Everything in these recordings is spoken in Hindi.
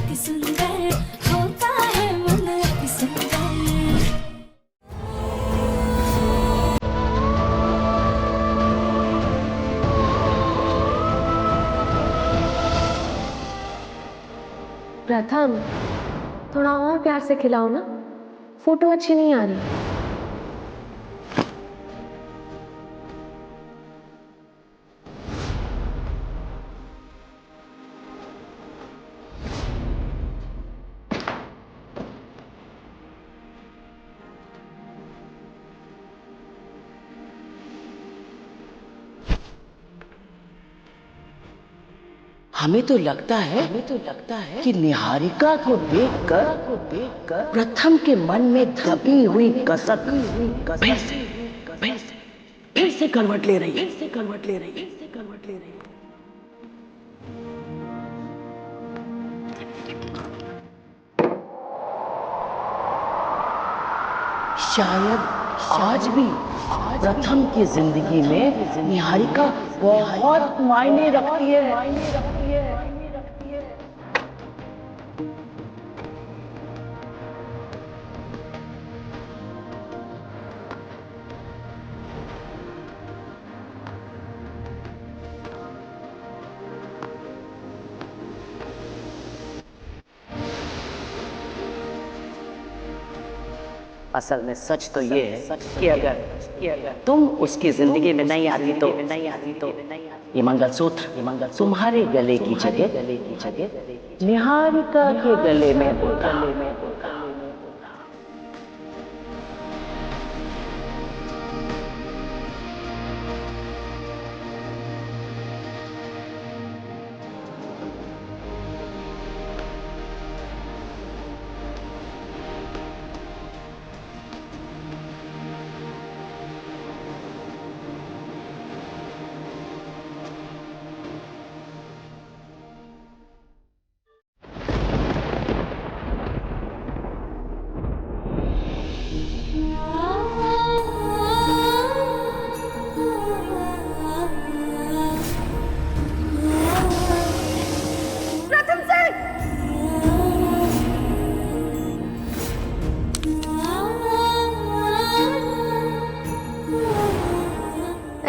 अति सुंदर होता है मन अति सुंदर। प्रथम, थोड़ा और प्यार से खिलाओ ना, फोटो अच्छी नहीं आ रही। हमें तो लगता है कि निहारिका को देखकर प्रथम के मन में दबी हुई कसक फिर से करवट ले रही है। शायद आज भी प्रथम की जिंदगी में निहारिका बहुत मायने रखती है। असल में सच तो ये है कि अगर तुम उसकी जिंदगी में नहीं आती तो ये मंगलसूत्र तुम्हारे गले की जगह निहारिका के गले में होता।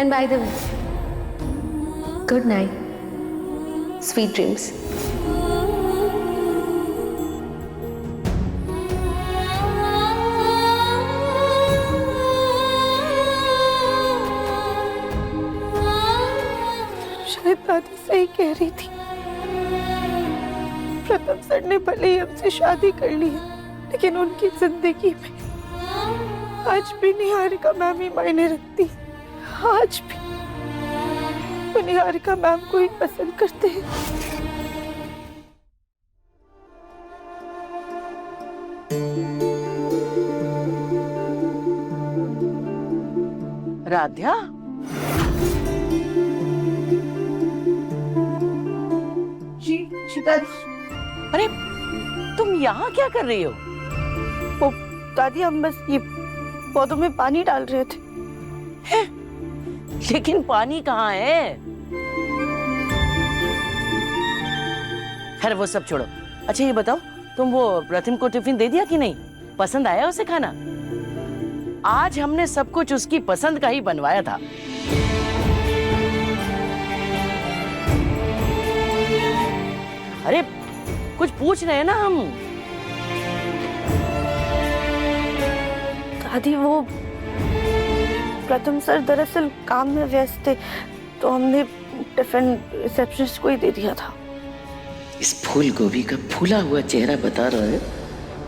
And by the way, good night, sweet dreams. शायद दादी सही कह रही थी। प्रथम सर ने भले ही हमसे शादी कर ली है, लेकिन उनकी जिंदगी में आज भी निहारिका मैम ही मायने रखती है। आज भी वो निहारिका मैम को ही पसंद करते हैं। राध्या, जी दादी। अरे तुम यहाँ क्या कर रही हो? वो दादी, हम बस ये पौधों में पानी डाल रहे थे। लेकिन पानी कहाँ है? खैर वो सब छोड़ो। अच्छा ये बताओ, तुम वो प्रथम को टिफिन दे दिया कि नहीं? पसंद आया उसे खाना? आज हमने सब कुछ उसकी पसंद का ही बनवाया था। अरे कुछ पूछ रहे हैं ना हम। दादी, वो प्रथम सर दरअसल काम में व्यस्त थे, तो हमने टिफिन रिसेप्शनिस्ट को ही दे दिया था। इस फूल गोभी का फूला हुआ चेहरा बता रहा है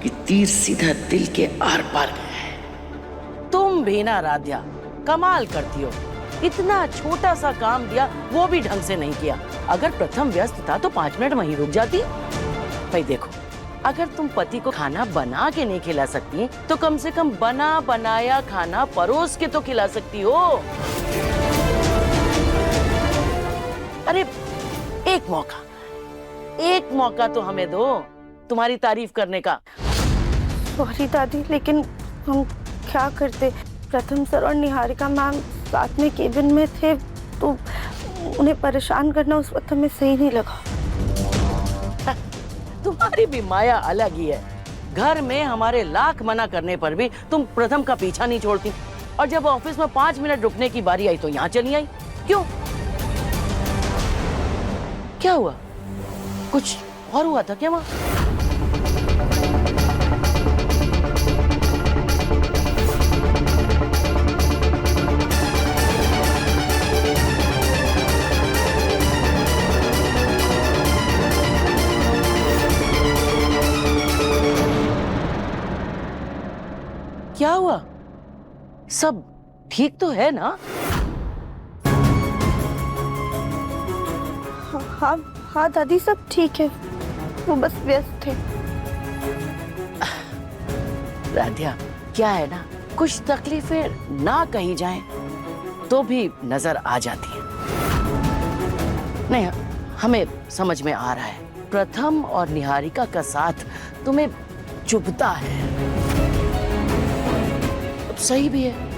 कि तीर सीधा दिल के आर पार गया है। तुम भी ना राध्या, कमाल करती हो। इतना छोटा सा काम दिया, वो भी ढंग से नहीं किया। अगर प्रथम व्यस्त था तो 5 मिनट वहीं रुक जाती। भाई देखो, अगर तुम पति को खाना बना के नहीं खिला सकती तो कम से कम बना बनाया खाना परोस के तो खिला सकती हो। अरे एक मौका तो हमें दो तुम्हारी तारीफ करने का। सॉरी दादी, लेकिन हम क्या करते? प्रथम सर और निहारिका मैम साथ में केबिन में थे, तो उन्हें परेशान करना उस वक्त हमें सही नहीं लगा। तुम्हारी भी माया अलग ही है। घर में हमारे लाख मना करने पर भी तुम प्रथम का पीछा नहीं छोड़ती, और जब ऑफिस में 5 मिनट रुकने की बारी आई तो यहाँ चली आई। क्यों? क्या हुआ? कुछ और हुआ था क्या वहां? क्या हुआ? सब ठीक तो है ना? हाँ हाँ दादी, सब ठीक है। वो बस व्यस्त थे। राधिया, क्या है ना, कुछ तकलीफें ना कही जाएं तो भी नजर आ जाती है। नहीं, हमें समझ में आ रहा है, प्रथम और निहारिका का साथ तुम्हें चुभता है। अब सही भी है।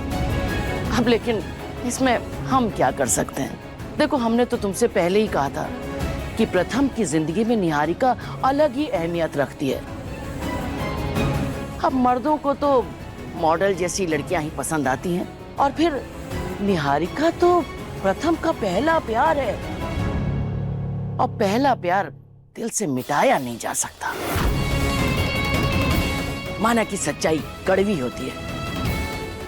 अब लेकिन इसमें हम क्या कर सकते हैं? देखो, हमने तो तुमसे पहले ही कहा था कि प्रथम की जिंदगी में निहारिका अलग ही अहमियत रखती है। अब मर्दों को तो मॉडल जैसी लड़कियां ही पसंद आती हैं, और फिर निहारिका तो प्रथम का पहला प्यार है, और पहला प्यार दिल से मिटाया नहीं जा सकता। माना कि सच्चाई कड़वी होती है,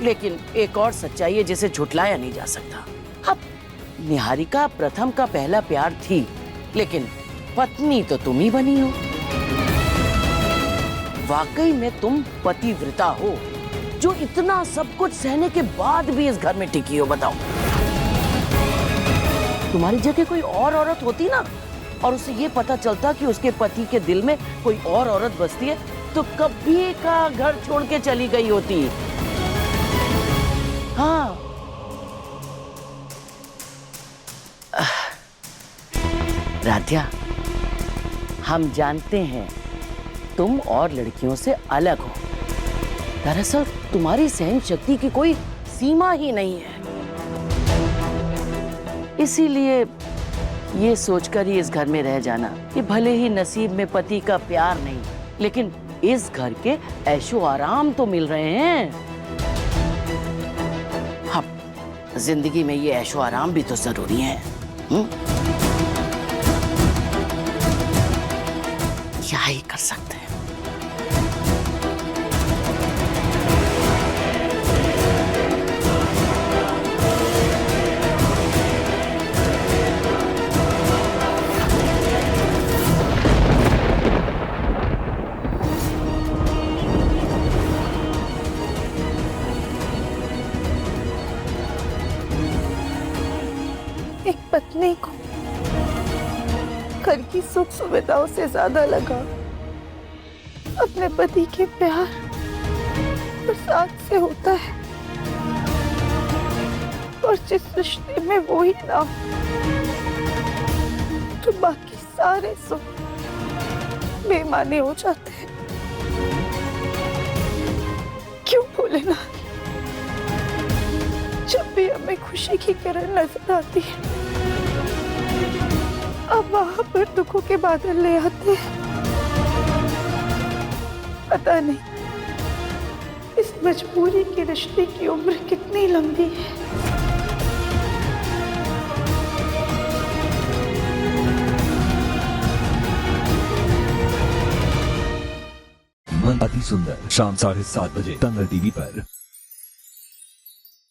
लेकिन एक और सच्चाई है जिसे झुठलाया नहीं जा सकता। अब निहारिका प्रथम का पहला प्यार थी, लेकिन पत्नी तो तुम ही बनी हो। वाकई में तुम पतिव्रता हो, जो इतना सब कुछ सहने के बाद भी इस घर में टिकी हो। बताओ, तुम्हारी जगह कोई और औरत होती ना, और उसे ये पता चलता कि उसके पति के दिल में कोई और औरत बसती है, तो कभी का घर छोड़ के चली गई होती। हाँ, राधिया, हम जानते हैं तुम और लड़कियों से अलग हो। दरअसल तुम्हारी सहन शक्ति की कोई सीमा ही नहीं है। इसीलिए ये सोचकर ही इस घर में रह जाना कि भले ही नसीब में पति का प्यार नहीं, लेकिन इस घर के ऐशो आराम तो मिल रहे हैं। हाँ, जिंदगी में ये ऐशो आराम भी तो जरूरी है। क्या ही कर सकते हैं। एक पत्नी को घर की सुख सुविधाओं से ज्यादा लगा अपने पति के प्यार और साथ से होता है, और जिस रिश्ते में वो ही ना हो, तो बाकी सारे सुख बेमाने हो जाते हैं। क्यों भोलेनाथ, जब भी हमें खुशी की किरण नजर आती है, अब वहां पर दुखों के बादल ले आते हैं। पता नहीं इस मजबूरी के रिश्ते की उम्र कितनी लंबी है। मन अति सुंदर, शाम 7:30 बजे तंगल टीवी पर।